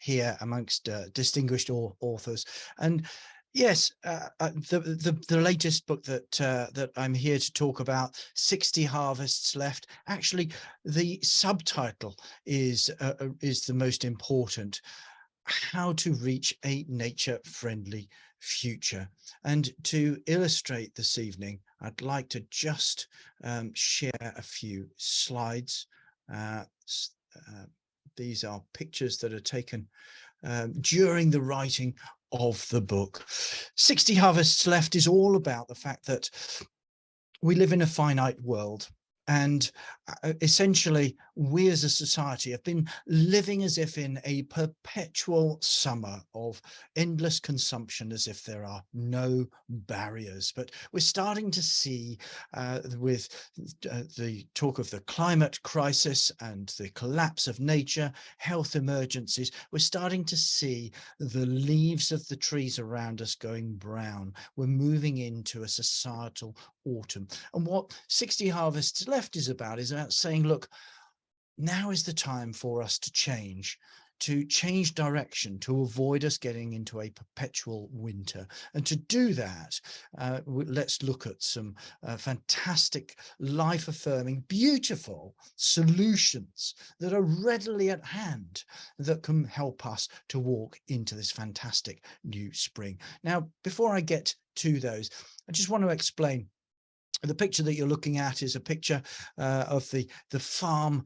here amongst distinguished authors. And yes, the latest book that I'm here to talk about, 60 Harvests Left. Actually, the subtitle is the most important: How to Reach a Nature-Friendly Future. And to illustrate this evening, I'd like to just share a few slides. These are pictures that are taken during the writing of the book. 60 Harvests Left is all about the fact that we live in a finite world. And essentially, we as a society have been living as if in a perpetual summer of endless consumption, as if there are no barriers. But we're starting to see, with the talk of the climate crisis and the collapse of nature, health emergencies, we're starting to see the leaves of the trees around us going brown. We're moving into a societal autumn. And what 60 Harvests Left is about saying, look, now is the time for us to change direction, to avoid us getting into a perpetual winter. And to do that, let's look at some fantastic, life-affirming, beautiful solutions that are readily at hand that can help us to walk into this fantastic new spring. Now, before I get to those, I just want to explain. The picture that you're looking at is a picture of the farm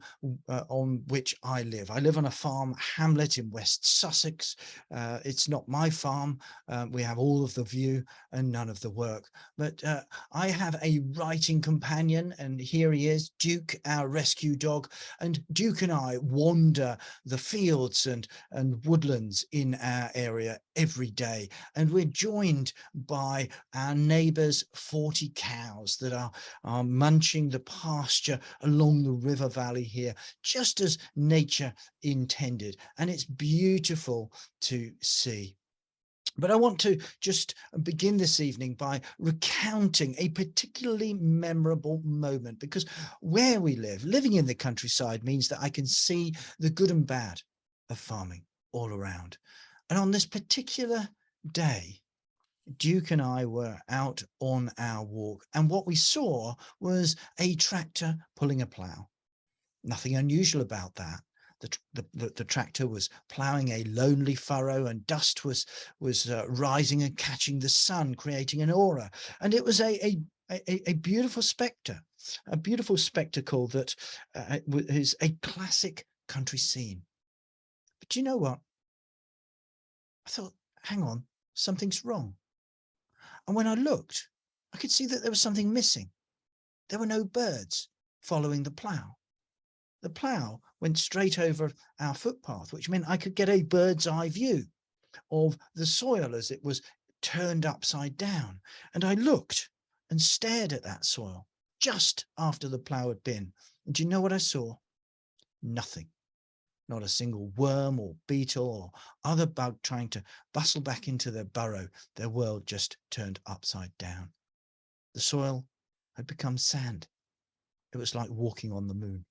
on which I live. I live on a farm hamlet in West Sussex. It's not my farm. We have all of the view and none of the work. But I have a writing companion, and here he is, Duke, our rescue dog. And Duke and I wander the fields and woodlands in our area every day. And we're joined by our neighbours' 40 cows that are munching the pasture along the river valley here, just as nature intended. And it's beautiful to see. But I want to just begin this evening by recounting a particularly memorable moment, because where we live, living in the countryside, means that I can see the good and bad of farming all around. And on this particular day, Duke and I were out on our walk, and what we saw was a tractor pulling a plough. Nothing unusual about that. The tractor was ploughing a lonely furrow, and dust was rising and catching the sun, creating an aura. And it was a beautiful a beautiful spectacle that is a classic country scene. But do you know what? I thought, hang on, something's wrong. And when I looked, I could see that there was something missing. There were no birds following the plough. The plough went straight over our footpath, which meant I could get a bird's eye view of the soil as it was turned upside down. And I looked and stared at that soil just after the plough had been. And do you know what I saw? Nothing. Not a single worm or beetle or other bug trying to bustle back into their burrow. Their world just turned upside down. The soil had become sand. It was like walking on the moon.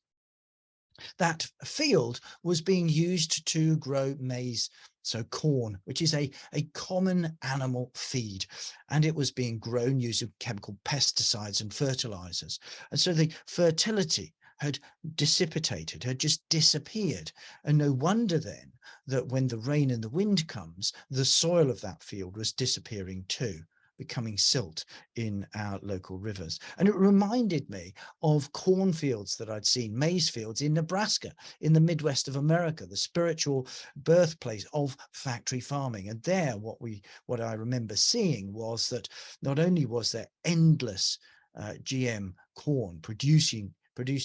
That field was being used to grow maize, so corn, which is a common animal feed. And it was being grown using chemical pesticides and fertilizers. And so the fertility had dissipated, had just disappeared. And no wonder then that when the rain and the wind comes, the soil of that field was disappearing too, becoming silt in our local rivers. And it reminded me of cornfields that I'd seen, maize fields in Nebraska, in the Midwest of America, the spiritual birthplace of factory farming. And there, what I remember seeing was that not only was there endless GM corn produced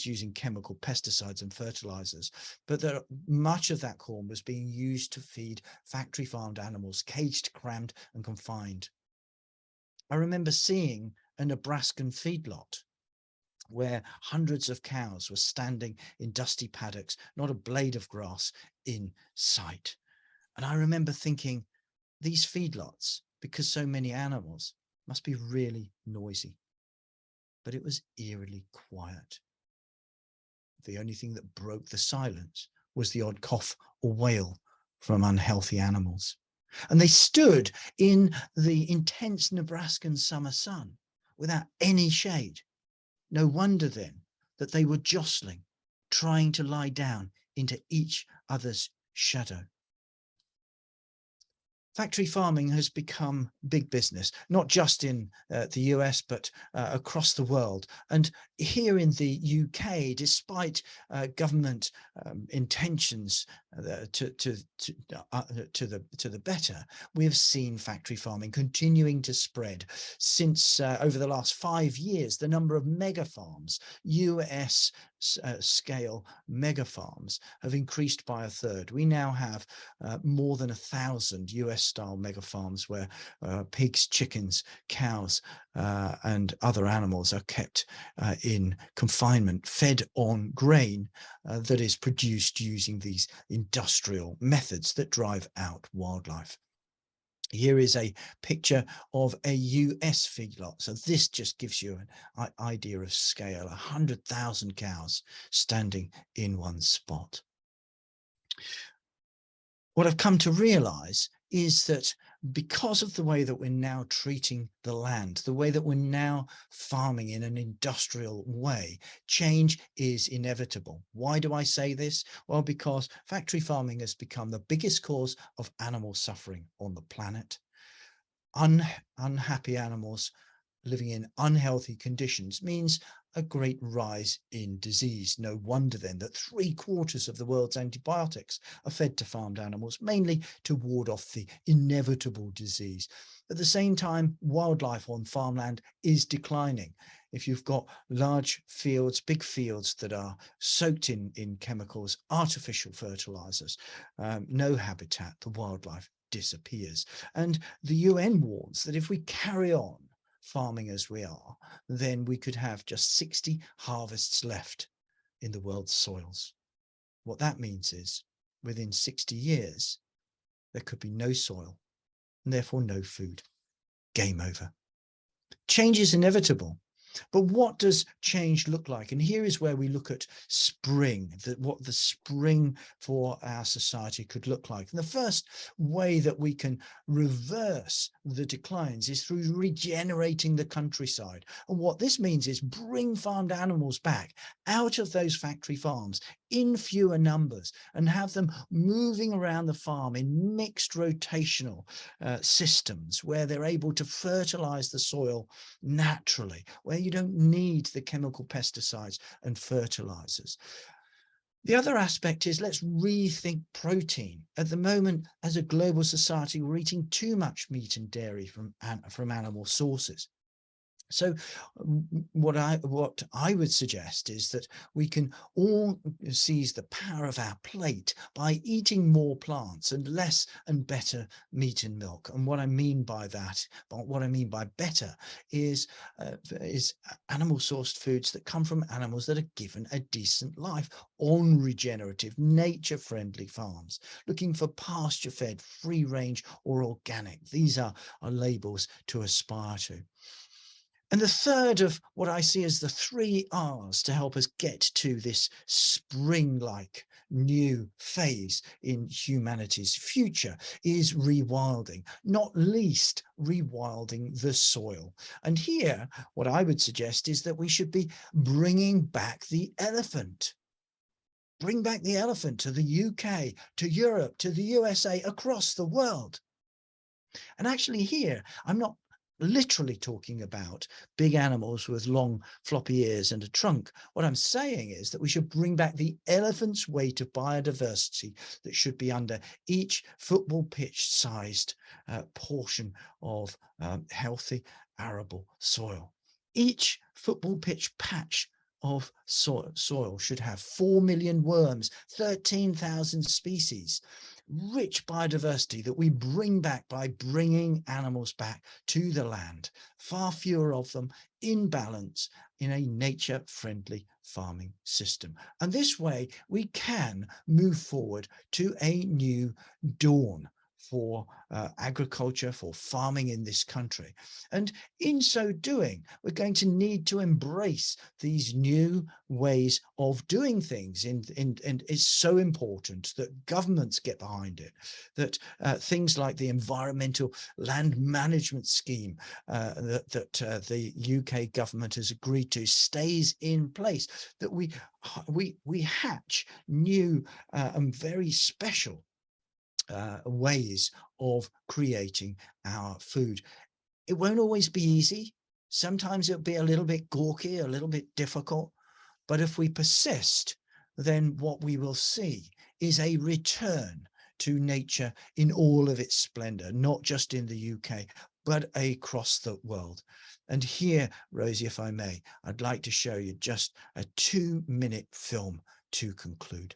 using chemical pesticides and fertilizers, but that much of that corn was being used to feed factory farmed animals, caged, crammed and confined. I remember seeing a Nebraskan feedlot where hundreds of cows were standing in dusty paddocks, not a blade of grass in sight. And I remember thinking, these feedlots, because so many animals, must be really noisy. But it was eerily quiet. The only thing that broke the silence was the odd cough or wail from unhealthy animals. And they stood in the intense Nebraskan summer sun without any shade. No wonder then that they were jostling, trying to lie down into each other's shadow. Factory farming has become big business, not just in the US, but across the world. And here in the UK, despite government intentions to the better, we have seen factory farming continuing to spread. Since over the last 5 years, the number of mega farms, US scale mega farms, have increased by 1/3. We now have more than 1,000 US style mega farms where pigs, chickens, cows and other animals are kept in confinement, fed on grain that is produced using these industrial methods that drive out wildlife. Here is a picture of a US feedlot. So this just gives you an idea of scale, 100,000 cows standing in one spot. What I've come to realize is that because of the way that we're now treating the land, the way that we're now farming in an industrial way, change is inevitable. Why do I say this? Well, because factory farming has become the biggest cause of animal suffering on the planet. Unhappy animals living in unhealthy conditions means a great rise in disease. No wonder then that 3/4 of the world's antibiotics are fed to farmed animals, mainly to ward off the inevitable disease. At the same time, wildlife on farmland is declining. If you've got large fields, big fields that are soaked in chemicals, artificial fertilizers, no habitat, the wildlife disappears. And the UN warns that if we carry on farming as we are, then we could have just 60 harvests left in the world's soils. What that means is within 60 years, there could be no soil and therefore no food. Game over. Change is inevitable. But what does change look like? And here is where we look at spring, what the spring for our society could look like. And the first way that we can reverse the declines is through regenerating the countryside. And what this means is bring farmed animals back out of those factory farms in fewer numbers and have them moving around the farm in mixed rotational systems where they're able to fertilize the soil naturally, where you don't need the chemical pesticides and fertilizers. The other aspect is let's rethink protein. At the moment, as a global society, we're eating too much meat and dairy from animal sources. So what I would suggest is that we can all seize the power of our plate by eating more plants and less and better meat and milk. And what I mean by that, what I mean by better, is animal sourced foods that come from animals that are given a decent life on regenerative, nature-friendly farms, looking for pasture-fed, free-range or organic. These are labels to aspire to. And the third of what I see as the 3 R's to help us get to this spring-like new phase in humanity's future is rewilding, not least rewilding the soil. And here, what I would suggest is that we should be bringing back the elephant. Bring back the elephant to the UK, to Europe, to the USA, across the world. And actually here, I'm not literally talking about big animals with long floppy ears and a trunk. What I'm saying is that we should bring back the elephant's weight of biodiversity that should be under each football pitch sized portion of healthy arable soil. Each football pitch patch of soil should have 4 million worms, 13,000 species, rich biodiversity that we bring back by bringing animals back to the land, far fewer of them, in balance, in a nature-friendly farming system. And this way we can move forward to a new dawn for agriculture, for farming in this country. And in so doing, we're going to need to embrace these new ways of doing things. And it's so important that governments get behind it, that things like the Environmental Land Management Scheme that the UK government has agreed to stays in place, that we hatch new and very special ways of creating our food. It won't always be easy. Sometimes it'll be a little bit gawky, a little bit difficult. But if we persist, then what we will see is a return to nature in all of its splendor, not just in the UK, but across the world. And here, Rosie, if I may, I'd like to show you just a 2-minute film to conclude.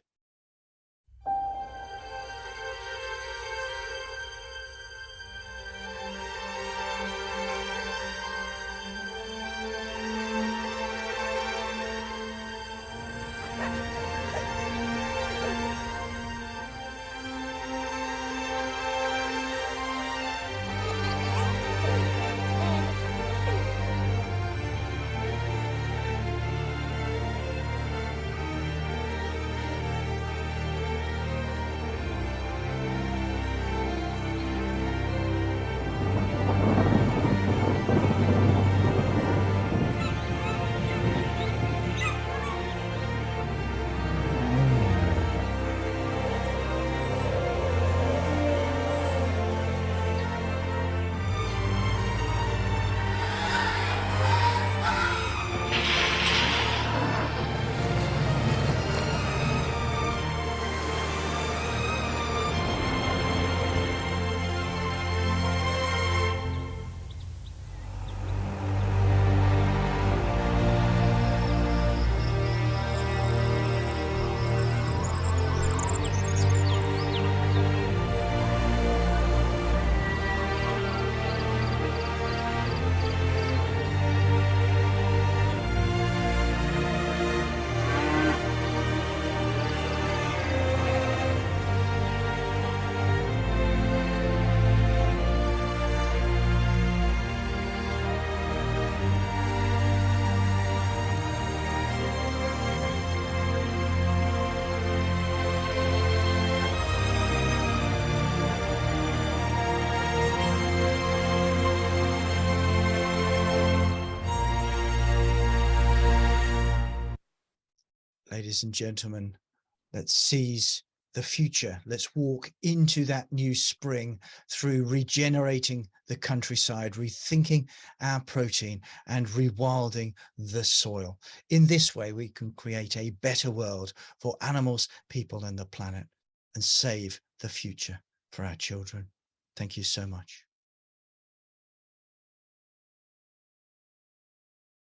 Ladies and gentlemen, let's seize the future. Let's walk into that new spring through regenerating the countryside, rethinking our protein, and rewilding the soil. In this way, we can create a better world for animals, people, and the planet, and save the future for our children. Thank you so much.